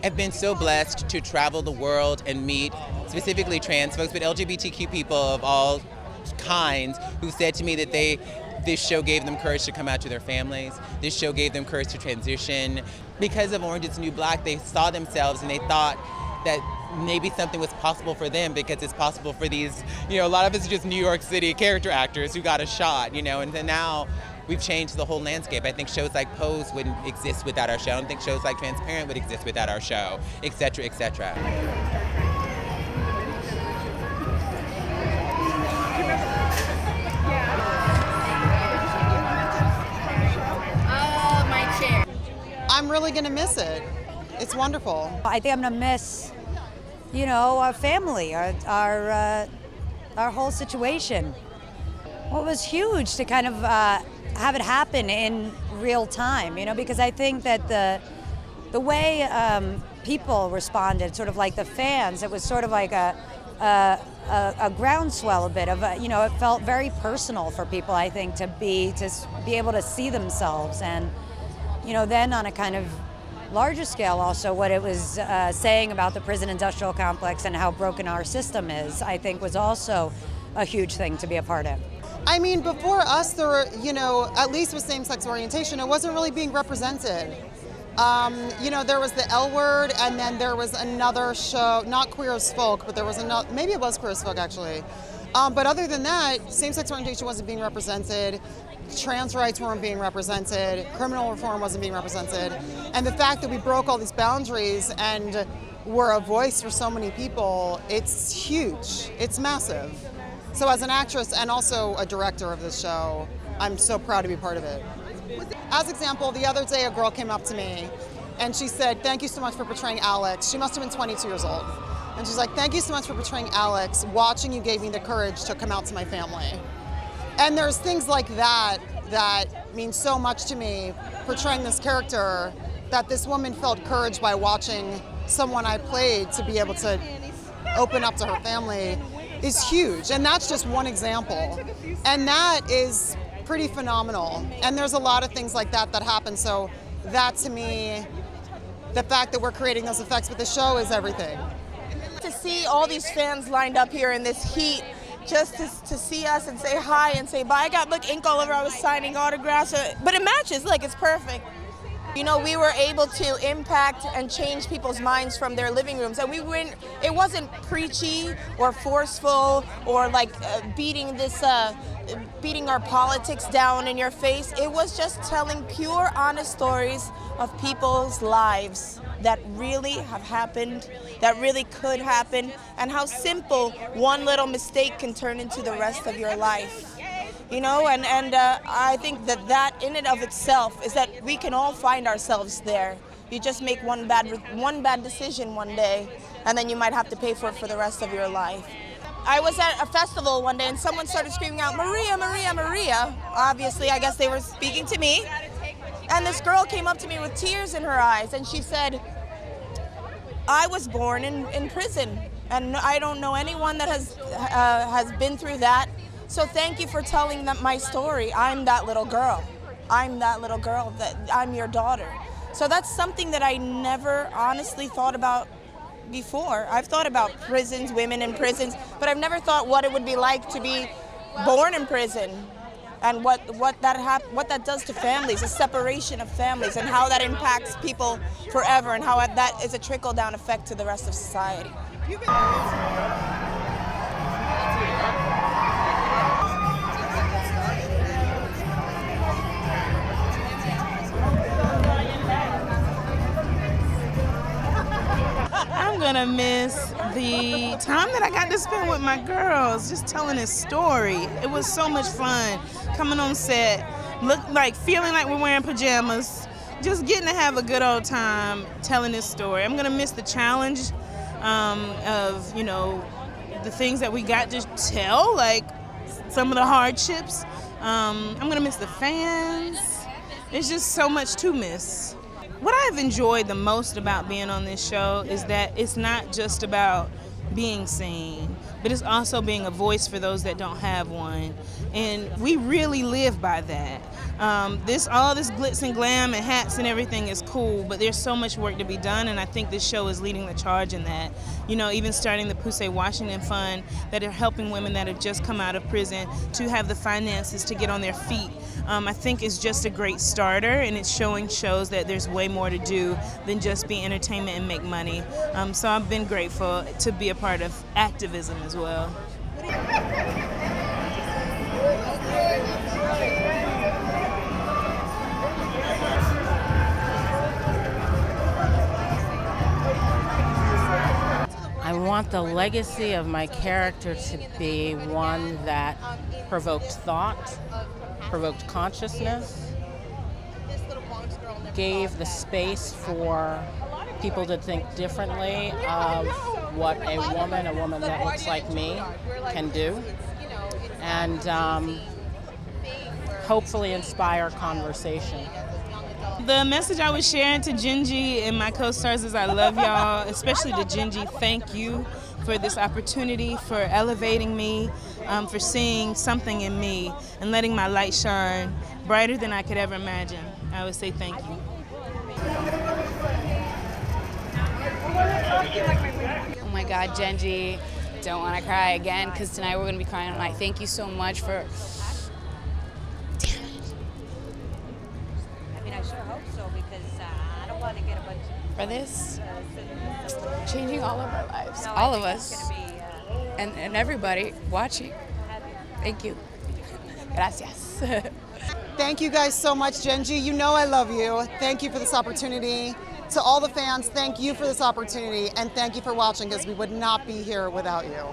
have been so blessed to travel the world and meet specifically trans folks, but LGBTQ people of all kinds who said to me that this show gave them courage to come out to their families. This show gave them courage to transition. Because of Orange is the New Black, they saw themselves and they thought that maybe something was possible for them because it's possible for these, a lot of us are just New York City character actors who got a shot, and then now we've changed the whole landscape. I think shows like Pose wouldn't exist without our show. I don't think shows like Transparent would exist without our show, et cetera, et cetera. I'm really going to miss it. It's wonderful. I think I'm going to miss, our family, our whole situation. Well, it was huge to kind of have it happen in real time, because I think that the way people responded, sort of like the fans, it was sort of like a groundswell a bit of, it felt very personal for people, I think, to be able to see themselves and, then on a kind of larger scale also what it was saying about the prison industrial complex and how broken our system is, I think was also a huge thing to be a part of. I mean, before us, there were, at least with same-sex orientation, it wasn't really being represented. There was the L Word, and then there was another show, not Queer as Folk, but there was another, maybe it was Queer as Folk actually. But other than that, same-sex orientation wasn't being represented. Trans rights weren't being represented, criminal reform wasn't being represented, and the fact that we broke all these boundaries and were a voice for so many people, it's huge, it's massive. So as an actress and also a director of this show, I'm so proud to be part of it. As example, the other day a girl came up to me and she said, "Thank you so much for portraying Alex." She must have been 22 years old. And she's like, "Thank you so much for portraying Alex. Watching you gave me the courage to come out to my family." And there's things like that mean so much to me, portraying this character, that this woman felt courage by watching someone I played to be able to open up to her family is huge. And that's just one example. And that is pretty phenomenal. And there's a lot of things like that happen. So that, to me, the fact that we're creating those effects with the show is everything. To see all these fans lined up here in this heat, just to see us and say hi and say bye. I got ink all over. I was signing autographs, but it matches. It's perfect. We were able to impact and change people's minds from their living rooms, and it wasn't preachy or forceful or beating our politics down in your face. It was just telling pure, honest stories of people's lives that really have happened, that really could happen, and how simple one little mistake can turn into the rest of your life. And I think that in and of itself is that we can all find ourselves there. You just make one bad decision one day, and then you might have to pay for it for the rest of your life. I was at a festival one day and someone started screaming out, "Maria, Maria, Maria." Obviously, I guess they were speaking to me. And this girl came up to me with tears in her eyes and she said, "I was born in prison and I don't know anyone that has been through that. So thank you for telling them my story. I'm that little girl. I'm that little girl, that I'm your daughter." So that's something that I never honestly thought about before. I've thought about prisons, women in prisons, but I've never thought what it would be like to be born in prison and what that does to families, the separation of families, and how that impacts people forever, and how that is a trickle-down effect to the rest of society. I'm gonna miss the time that I got to spend with my girls, just telling this story. It was so much fun coming on set, feeling like we're wearing pajamas, just getting to have a good old time telling this story. I'm gonna miss the challenge of, the things that we got to tell, like some of the hardships. I'm gonna miss the fans. There's just so much to miss. What I've enjoyed the most about being on this show is that it's not just about being seen, but it's also being a voice for those that don't have one. And we really live by that. All this glitz and glam and hats and everything is cool, but there's so much work to be done, and I think this show is leading the charge in that. You know, even starting the Pusey Washington Fund that are helping women that have just come out of prison to have the finances to get on their feet. I think is just a great starter, and it's shows that there's way more to do than just be entertainment and make money. So I've been grateful to be a part of activism as well. I want the legacy of my character to be one that provoked thought, provoked consciousness, gave the space for people to think differently of what a woman that looks like me, can do, and hopefully inspire conversation. The message I was sharing to Gingy and my co-stars is I love y'all, especially to Gingy. Thank you for this opportunity, for elevating me, for seeing something in me and letting my light shine brighter than I could ever imagine. I would say thank you. Oh my God, Genji, don't want to cry again because tonight we're going to be crying all night. Thank you so much for... I sure hope so, because I don't want to get a bunch For this, changing all of our lives, No, all I of think us, it's gonna be, and everybody watching. Thank you. Gracias. Thank you guys so much, Genji. You know I love you. Thank you for this opportunity. To all the fans, thank you for this opportunity, and thank you for watching, because we would not be here without you.